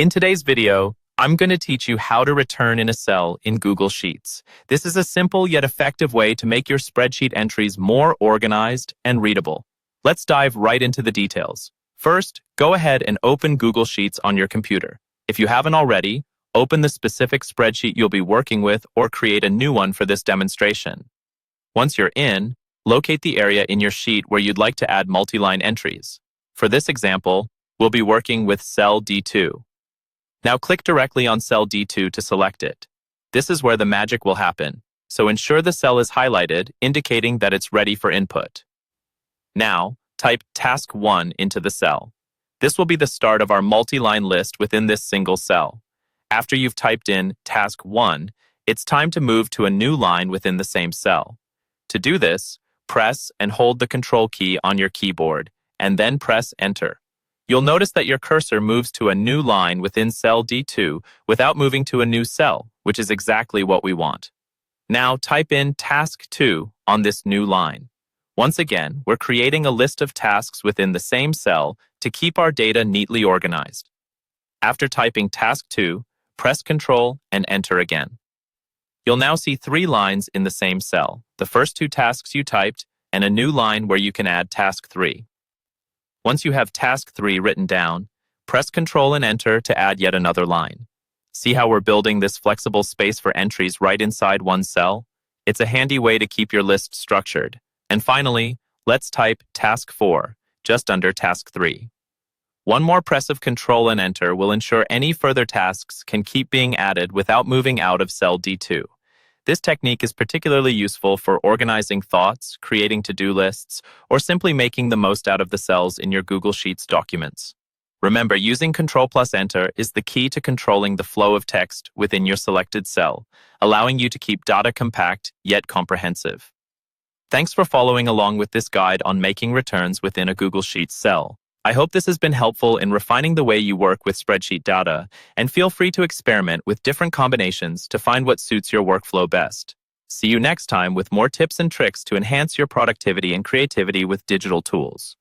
In today's video, I'm going to teach you how to return in a cell in Google Sheets. This is a simple yet effective way to make your spreadsheet entries more organized and readable. Let's dive right into the details. First, go ahead and open Google Sheets on your computer. If you haven't already, open the specific spreadsheet you'll be working with or create a new one for this demonstration. Once you're in, locate the area in your sheet where you'd like to add multi-line entries. For this example, we'll be working with cell D2. Now click directly on cell D2 to select it. This is where the magic will happen, so ensure the cell is highlighted, indicating that it's ready for input. Now, type Task 1 into the cell. This will be the start of our multi-line list within this single cell. After you've typed in Task 1, it's time to move to a new line within the same cell. To do this, press and hold the Control key on your keyboard, and then press Enter. You'll notice that your cursor moves to a new line within cell D2 without moving to a new cell, which is exactly what we want. Now type in Task 2 on this new line. Once again, we're creating a list of tasks within the same cell to keep our data neatly organized. After typing Task 2, press Control and Enter again. You'll now see 3 lines in the same cell, the first 2 tasks you typed, and a new line where you can add Task 3. Once you have Task 3 written down, press Control and Enter to add yet another line. See how we're building this flexible space for entries right inside one cell? It's a handy way to keep your list structured. And finally, let's type Task 4, just under Task 3. One more press of Control and Enter will ensure any further tasks can keep being added without moving out of cell D2. This technique is particularly useful for organizing thoughts, creating to-do lists, or simply making the most out of the cells in your Google Sheets documents. Remember, using Control+Enter is the key to controlling the flow of text within your selected cell, allowing you to keep data compact yet comprehensive. Thanks for following along with this guide on making returns within a Google Sheets cell. I hope this has been helpful in refining the way you work with spreadsheet data, and feel free to experiment with different combinations to find what suits your workflow best. See you next time with more tips and tricks to enhance your productivity and creativity with digital tools.